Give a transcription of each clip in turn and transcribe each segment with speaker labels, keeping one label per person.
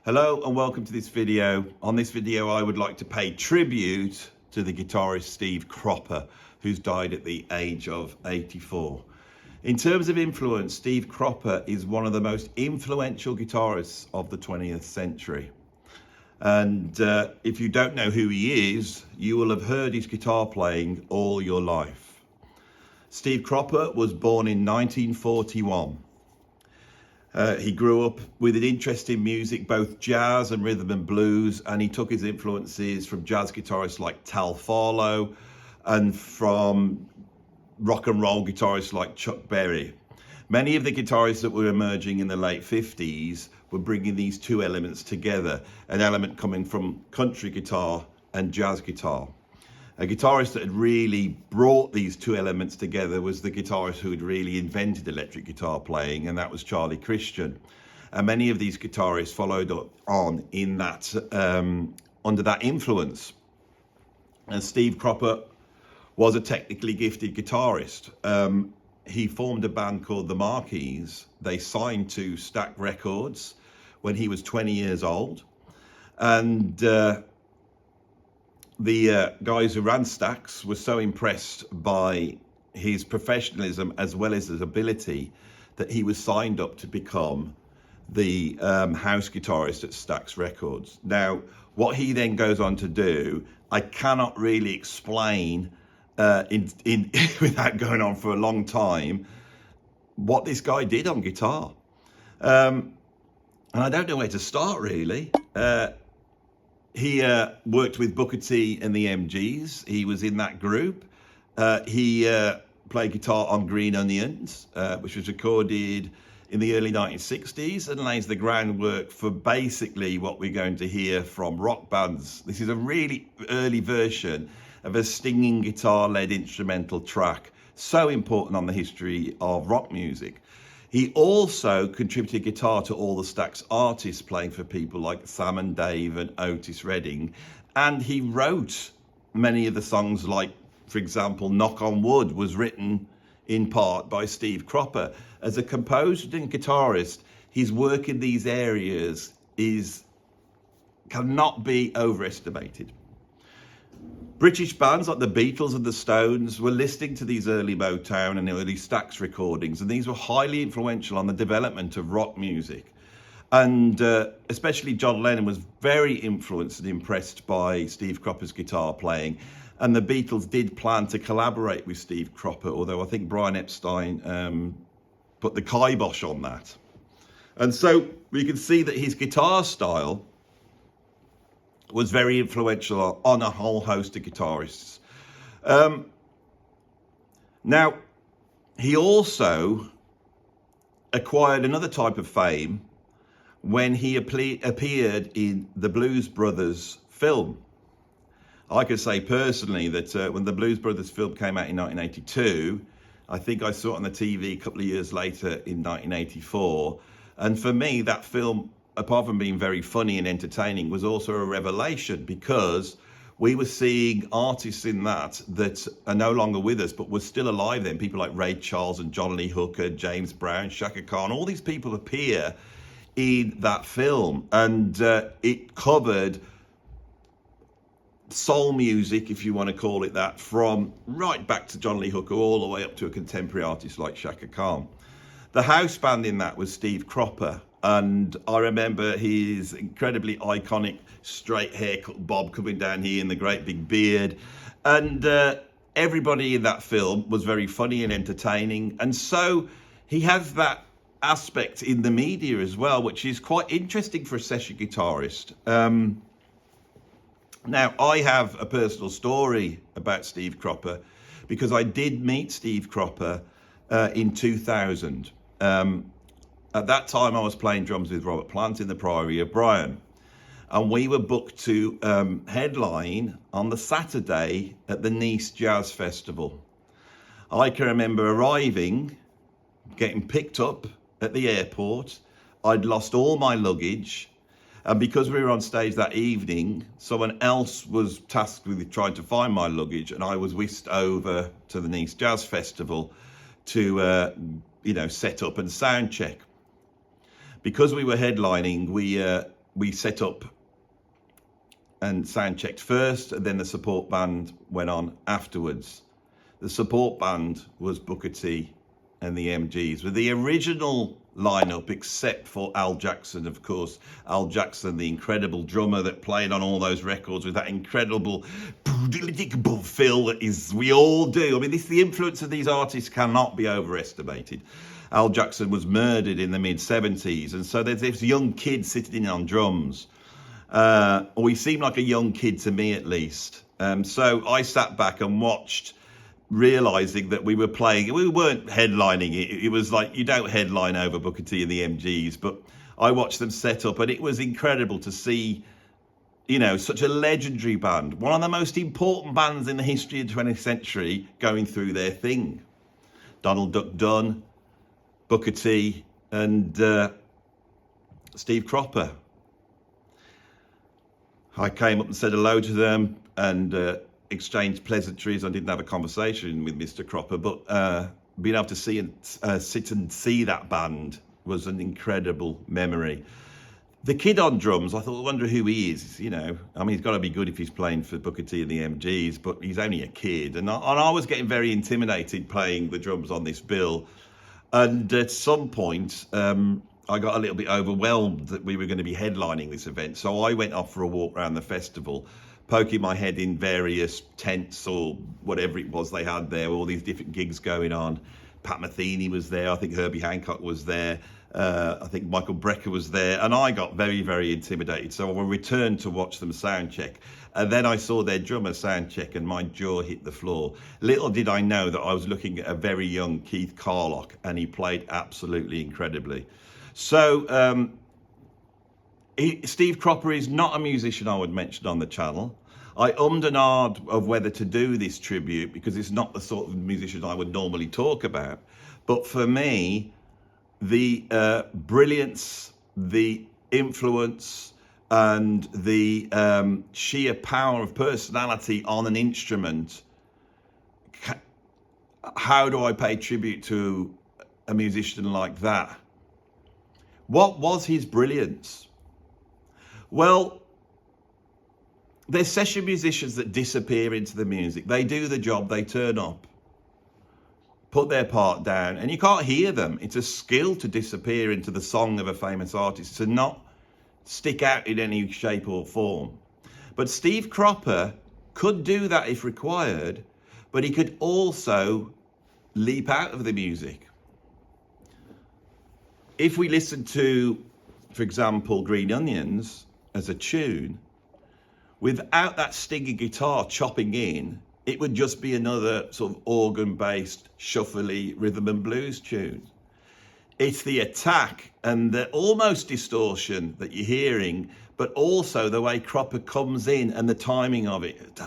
Speaker 1: Hello and welcome to this video. On this video I would like to pay tribute to the guitarist Steve Cropper, who's died at the age of 84. In terms of influence, Steve Cropper is one of the most influential guitarists of the 20th century. And if you don't know who he is, you will have heard his guitar playing all your life. Steve Cropper was born in 1941. He grew up with an interest in music, both jazz and rhythm and blues, and he took his influences from jazz guitarists like Tal Farlow and from rock and roll guitarists like Chuck Berry. Many of the guitarists that were emerging in the late 50s were bringing these two elements together, an element coming from country guitar and jazz guitar. A guitarist that had really brought these two elements together was the guitarist who had really invented electric guitar playing, and that was Charlie Christian. And many of these guitarists followed on in that under that influence. And Steve Cropper was a technically gifted guitarist. He formed a band called the Marquis. They signed to Stax Records when he was 20 years old, and the guys who ran Stax were so impressed by his professionalism as well as his ability that he was signed up to become the house guitarist at Stax Records. Now, what he then goes on to do, I cannot really explain without going on for a long time what this guy did on guitar. And I don't know where to start, really. He worked with Booker T and the MGs. He was in that group. He played guitar on Green Onions, which was recorded in the early 1960s and lays the groundwork for basically what we're going to hear from rock bands. This is a really early version of a stinging guitar-led instrumental track, so important on the history of rock music. He also contributed guitar to all the Stax artists, playing for people like Sam and Dave and Otis Redding. And he wrote many of the songs, like, for example, Knock on Wood was written in part by Steve Cropper. As a composer and guitarist, his work in these areas cannot be overestimated. British bands like the Beatles and the Stones were listening to these early Motown and early Stax recordings, and these were highly influential on the development of rock music. And especially John Lennon was very influenced and impressed by Steve Cropper's guitar playing. And the Beatles did plan to collaborate with Steve Cropper, although I think Brian Epstein put the kibosh on that. And so we can see that his guitar style was very influential on a whole host of guitarists. Now, he also acquired another type of fame when he appeared in the Blues Brothers film. I could say personally that when the Blues Brothers film came out in 1982, I think I saw it on the TV a couple of years later in 1984. And for me, that film, apart from being very funny and entertaining, was also a revelation, because we were seeing artists in that are no longer with us, but were still alive then. People like Ray Charles and John Lee Hooker, James Brown, Chaka Khan, all these people appear in that film. And it covered soul music, if you want to call it that, from right back to John Lee Hooker all the way up to a contemporary artist like Chaka Khan. The house band in that was Steve Cropper. And I remember his incredibly iconic straight haircut bob coming down here and the great big beard. And everybody in that film was very funny and entertaining. And so he has that aspect in the media as well, which is quite interesting for a session guitarist. Now, I have a personal story about Steve Cropper, because I did meet Steve Cropper in 2000. At that time, I was playing drums with Robert Plant in the Priory of Bryan, and we were booked to headline on the Saturday at the Nice Jazz Festival. I can remember arriving, getting picked up at the airport. I'd lost all my luggage, and because we were on stage that evening, someone else was tasked with trying to find my luggage, and I was whisked over to the Nice Jazz Festival to set up and sound check. Because we were headlining, we we set up and sound checked first, and then the support band went on afterwards. The support band was Booker T and the MGs, with the original lineup, except for Al Jackson, of course. Al Jackson, the incredible drummer that played on all those records with that incredible feel that is, we all do. I mean, the influence of these artists cannot be overestimated. Al Jackson was murdered in the mid-70s, and so there's this young kid sitting in on drums. Or he seemed like a young kid to me, at least. So I sat back and watched, realizing that we weren't headlining it. It was like, you don't headline over Booker T and the MGs, but I watched them set up, and it was incredible to see, you know, such a legendary band, one of the most important bands in the history of the 20th century, going through their thing. Donald Duck Dunn, Booker T, and Steve Cropper. I came up and said hello to them and exchanged pleasantries. I didn't have a conversation with Mr. Cropper, but being able to see and sit and see that band was an incredible memory. The kid on drums, I thought, I wonder who he is. You know, I mean, he's got to be good if he's playing for Booker T and the MGs, but he's only a kid. And I was getting very intimidated playing the drums on this bill. And at some point, I got a little bit overwhelmed that we were going to be headlining this event. So I went off for a walk around the festival, poking my head in various tents or whatever it was they had there, all these different gigs going on. Pat Metheny was there. I think Herbie Hancock was there. I think Michael Brecker was there. And I got very, very intimidated. So I returned to watch them sound check. And then I saw their drummer sound check, and my jaw hit the floor. Little did I know that I was looking at a very young Keith Carlock, and he played absolutely incredibly. So Steve Cropper is not a musician I would mention on the channel. I ummed and ahed of whether to do this tribute because it's not the sort of musician I would normally talk about. But for me, the brilliance, the influence, and the sheer power of personality on an instrument, how do I pay tribute to a musician like that? What was his brilliance? Well, there's session musicians that disappear into the music. They do the job, they turn up, put their part down, and you can't hear them. It's a skill to disappear into the song of a famous artist, to not stick out in any shape or form. But Steve Cropper could do that if required, but he could also leap out of the music. If we listen to, for example, Green Onions as a tune, without that stinging guitar chopping in, it would just be another sort of organ-based, shuffly rhythm and blues tune. It's the attack and the almost distortion that you're hearing, but also the way Cropper comes in and the timing of it.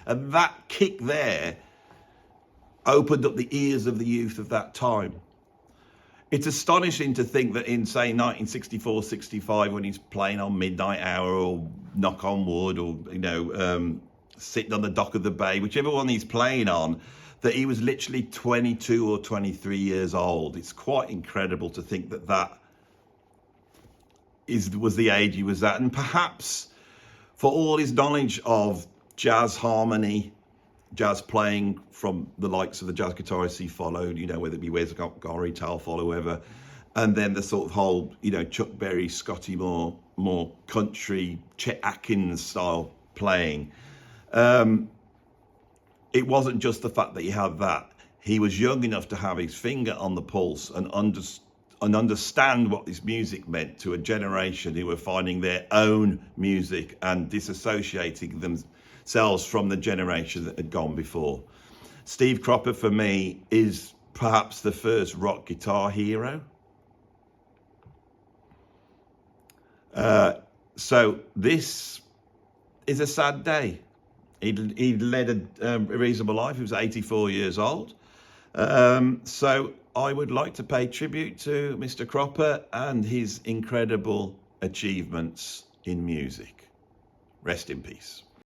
Speaker 1: And that kick there opened up the ears of the youth of that time. It's astonishing to think that in, say, 1964, 65, when he's playing on Midnight Hour or Knock on Wood or, you know, Sitting on the Dock of the Bay, whichever one he's playing on, that he was literally 22 or 23 years old. It's quite incredible to think that that was the age he was at. And perhaps for all his knowledge of jazz harmony, jazz playing from the likes of the jazz guitarists he followed, you know, whether it be Wes Gorry, Tal Follow, whoever, and then the sort of whole, you know, Chuck Berry, Scotty Moore, more country, Chet Atkins style playing. It wasn't just the fact that he had that. He was young enough to have his finger on the pulse and understand what this music meant to a generation who were finding their own music and disassociating themselves from the generation that had gone before. Steve Cropper, for me, is perhaps the first rock guitar hero. So this is a sad day. He led a reasonable life. He was 84 years old. So I would like to pay tribute to Mr. Cropper and his incredible achievements in music. Rest in peace.